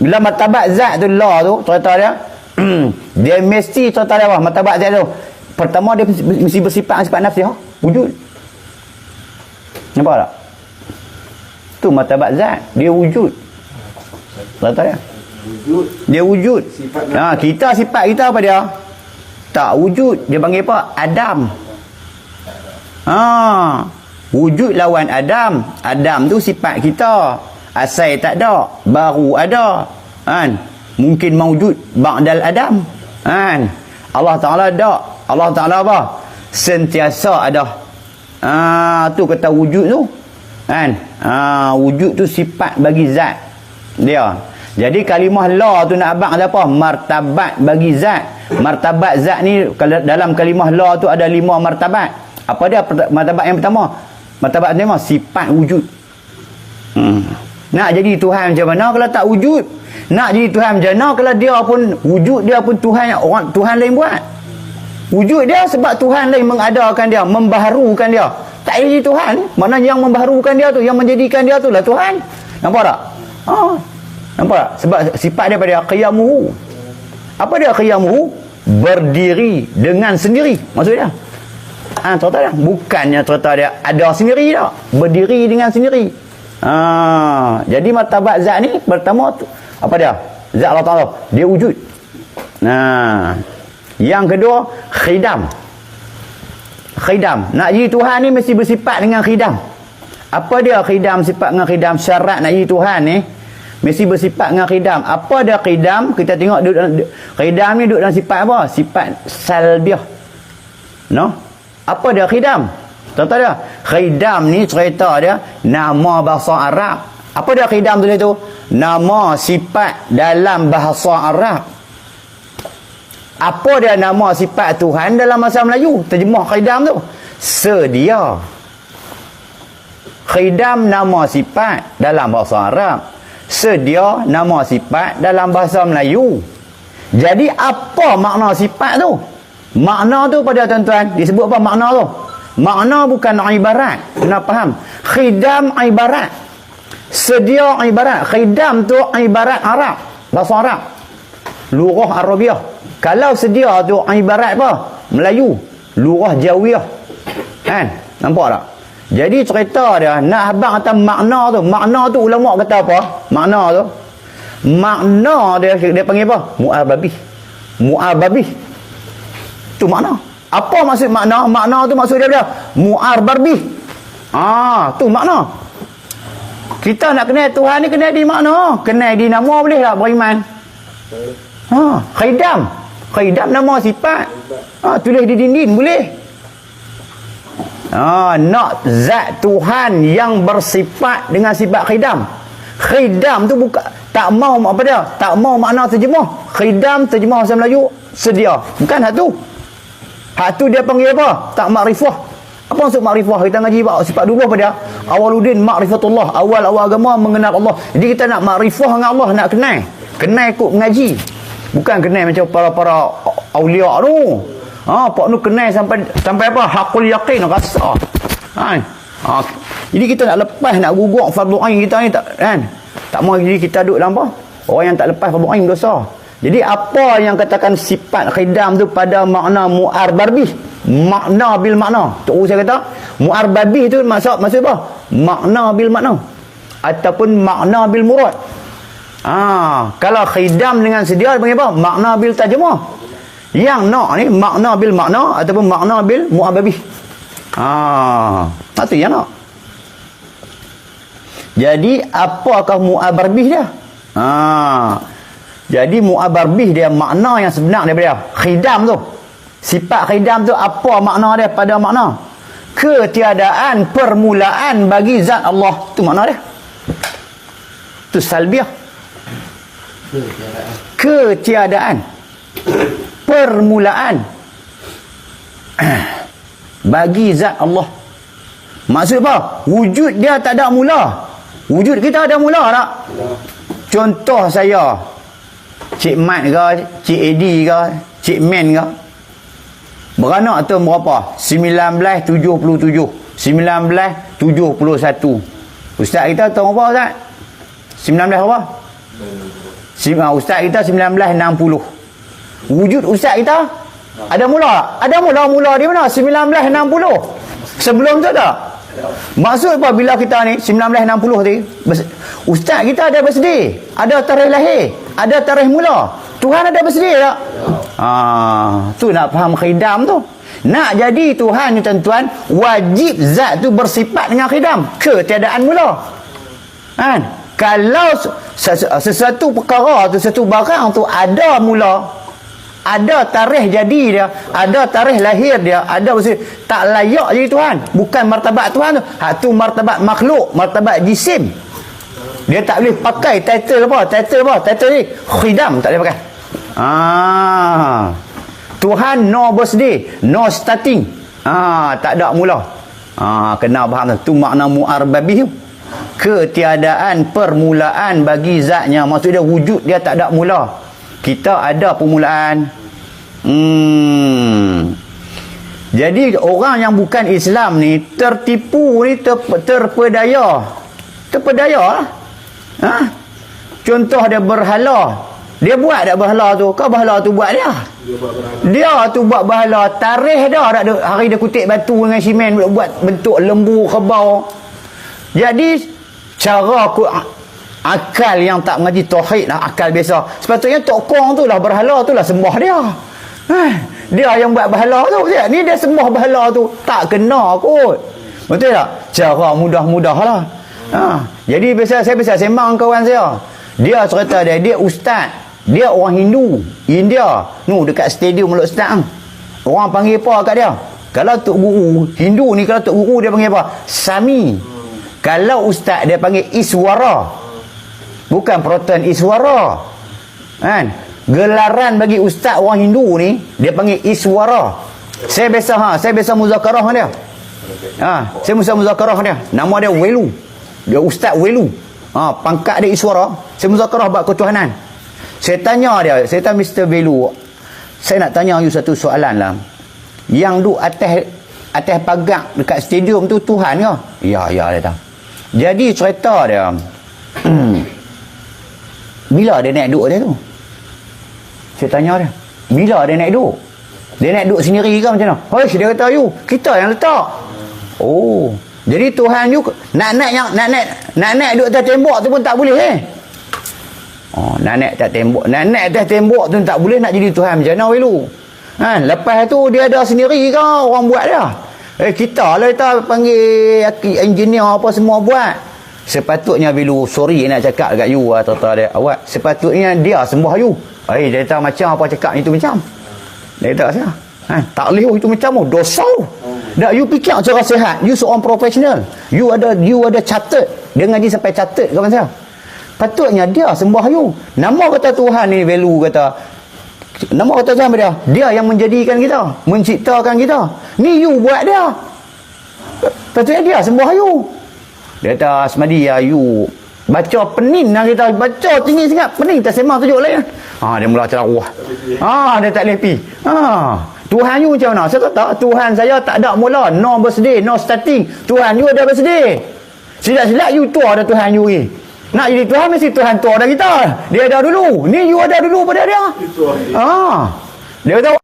Bila martabat zat tu la tu cerita dia dia mesti cerita dia apa martabat zat tu. Pertama dia mesti bersifat nafsi wujud. Nampak tak? Tu martabat zat, dia wujud. Cerita dia. Dia wujud. Kita sifat kita apa dia? Tak wujud. Dia panggil apa? Adam. Wujud lawan Adam. Adam tu sifat kita. Asal tak ada, baru ada. Kan? Mungkin mawujud ba'dal Adam. Kan? Allah Taala ada. Allah Taala apa? Sentiasa ada. Tu kata wujud tu. Kan? Wujud tu sifat bagi zat dia. Jadi kalimah la tu nak abang ada apa? Martabat bagi zat. Martabat zat ni dalam kalimah la tu ada 5 martabat. Apa dia martabat yang pertama? Martabat pertama sifat wujud. Nak jadi Tuhan macam mana kalau tak wujud? Nak jadi Tuhan macam mana kalau dia pun wujud, dia pun Tuhan, orang Tuhan lain buat. Wujud dia sebab Tuhan lain mengadakan dia, membaharukan dia. Tak jadi Tuhan, mana yang membaharukan dia tu, yang menjadikan dia tu lah Tuhan. Nampak tak? Nampak tak? Sebab sifat dia pada qiyamuhu. Apa dia qiyamuhu? Berdiri dengan sendiri. Maksud dia cerita dia bukannya cerita dia ada sendiri tak, berdiri dengan sendiri. Jadi martabat zat ni pertama tu, apa dia? Zat Allah Ta'ala, dia wujud. Yang kedua khidam. Nak jadi Tuhan ni mesti bersifat dengan khidam. Apa dia khidam? Sifat dengan khidam. Syarat nak jadi Tuhan ni mesti bersifat dengan khidam. Apa dia khidam? Kita tengok khidam ni duduk dalam sifat apa? Sifat salbiah. Apa dia khidam? Tahu dia? Khidam ni cerita dia nama bahasa Arab. Apa dia khidam tu? Nama sifat dalam bahasa Arab. Apa dia nama sifat Tuhan dalam bahasa Melayu? Terjemah khidam tu sedia. Khidam nama sifat dalam bahasa Arab, sedia nama sifat dalam bahasa Melayu. Jadi apa makna sifat tu? Makna tu pada tuan-tuan disebut apa makna tu? Makna bukan ibarat. Kena faham. Khidam ibarat, sedia ibarat. Khidam tu ibarat Arab, bahasa Arab, lurah Arabiah. Kalau sedia tu ibarat apa? Melayu, lurah Jawiyah. Kan? Nampak tak? Jadi cerita dia nak abang atas makna tu. Makna tu ulama kata apa? Makna tu, makna dia panggil apa? Mu'arbabih. Tu makna. Apa maksud makna? Makna tu maksud dia mu'arbabih. Tu makna. Kita nak kenal Tuhan ni kenal di makna. Kenal di nama boleh tak beriman? Khidam nama sifat. Tulis di dinding boleh. Nak zat Tuhan yang bersifat dengan sifat khidam. Khidam tu bukan tak mau apa dia? Tak mau makna terjemah. Khidam terjemah bahasa Melayu sedia. Bukan hak tu. Hak tu dia panggil apa? Tak makrifah. Apa maksud makrifah? Kita ngaji sifat dulu apa dia? Awaluddin makrifatullah. Awal agama mengenal Allah. Jadi kita nak makrifah dengan Allah, nak kenal. Kenal ikut mengaji. Bukan kenal macam para awliya tu. Pak nu kenal sampai apa? Hakul yakin rasa. Jadi kita nak lepas, nak gugur fardu ain kita ni tak kan? Tak mau jadi kita duduk dalam apa? Orang yang tak lepas fardu ain dosa. Jadi apa yang katakan sifat khidam tu pada makna mu'arbabih, makna bil makna. Tok saya kata mu'arbabih tu maksud apa? Makna bil makna ataupun makna bil murad. Kalau khidam dengan sedia panggil apa? Makna bil tarjemah. Yang nak ni makna bil makna ataupun makna bil mu'arbabih. Itu yang nak. Jadi apakah mu'arbabih dia? Jadi mu'arbabih dia makna yang sebenar daripada khidam tu. Sifat khidam tu apa makna dia pada makna? Ketiadaan permulaan bagi zat Allah. Tu makna dia. Tu salbiah. Ketiadaan permulaan bagi zat Allah. Maksud apa? Wujud dia tak ada mula. Wujud kita ada mula tak? Contoh saya, Cik Mat ke, Cik Edi ke, Cik Men ke, beranak tahun berapa? 1977. 1971. Ustaz kita tahun apa Ustaz? 19 apa? Ustaz kita 1960. Wujud ustaz kita ada mula di mana? 1960. Sebelum tu tak? Maksud apa bila kita ni 1960 ni ustaz kita ada bersedia, ada tarikh lahir, ada tarikh mula. Tuhan ada bersedia tak? Tu nak faham khidam tu. Nak jadi Tuhan ni tuan-tuan, wajib zat tu bersifat dengan khidam, ketiadaan mula. Kan? Kalau sesuatu perkara tu, sesuatu barang tu ada mula, ada tarikh jadi dia, ada tarikh lahir dia, ada maksud tak layak jadi Tuhan. Bukan martabat Tuhan tu. Hak tu martabat makhluk, martabat jisim. Dia tak boleh pakai title apa? Title ni khidam tak boleh pakai. Tuhan no birthday, no starting. Tak ada mula. Kena faham tu. Tu makna mu'arbabih. Ketiadaan permulaan bagi zatnya. Maksud dia wujud dia tak ada mula. Kita ada permulaan. Jadi orang yang bukan Islam ni tertipu ni, terpedaya. Terpedaya lah. Contoh dia berhala. Dia buat tak berhala tu? Kau berhala tu buat dia? Dia tu buat berhala. Tarikh dah. Hari dia kutip batu dengan simen, buat bentuk lembu, kebau. Jadi cara akal yang tak mengaji tauhid lah, akal biasa. Sepatutnya tokong tu lah, berhala tu lah sembah dia. Dia yang buat berhala tu. Ni dia sembah berhala tu. Tak kena kot. Betul tak? Cara mudah-mudah lah. Jadi saya biasa sembang kawan saya. Dia cerita dia ustaz. Dia orang Hindu, India. Dekat stadium Meluk Ustaz. Orang panggil apa kat dia? Kalau Tok Guru Hindu ni, kalau Tok Guru dia panggil apa? Sami. Kalau ustaz dia panggil Iswara. Bukan Proton, Iswara. Kan? Gelaran bagi ustaz orang Hindu ni dia panggil Iswara. Saya biasa muzakarah dengan dia. Saya muzakarah dia. Nama dia Welu. Dia Ustaz Welu. Pangkat dia Iswara. Saya muzakarah bab ketuhanan. Saya tanya dia, saya tanya Mr. Welu, saya nak tanya you satu soalan lah. Yang duk atas pagar dekat stadium tu Tuhan ke? Ya, dia tahu. Jadi cerita dia, bila dia naik duduk dia tu? Saya tanya dia, bila dia naik duduk? Dia naik duduk sendiri ke macam mana? Dia kata you, kita yang letak. Jadi Tuhan you nak naik duduk atas tembok tu pun tak boleh nak naik atas tembok tu tak boleh, nak jadi Tuhan macam mana Welu? Lepas tu dia ada sendiri ke orang buat dia? Kita lah kita panggil engineer apa semua buat. Sepatutnya Welu, sorry nak cakap dekat you dia awak, sepatutnya dia sembah you. Dia kata macam apa cakap itu macam. Dia kata saya tak boleh itu macam dosa. Dah you fikir cara sihat. You seorang profesional. You ada catat. Dia ngaji sampai catat kawan saya. Patutnya dia sembah you. Nama kata Tuhan ni Welu kata. Nama kata Tuhan dia. Dia yang menjadikan kita, menciptakan kita. Ni you buat dia. Patutnya dia sembah you. Dia kata Asmadi you baca pening lah kita. Baca tinggi sangat. Pening tak sembah tujuk lain. Dia mula cerawah. Dia tak boleh pergi. Tuhan you macam mana? Saya kata Tuhan saya tak ada mula. No birthday, no starting. Tuhan you ada birthday. Silap-silap you tua ada Tuhan you ni. Nak jadi Tuhan mesti Tuhan tua dah kita. Dia ada dulu. Ni you ada dulu pada dia. Dia kata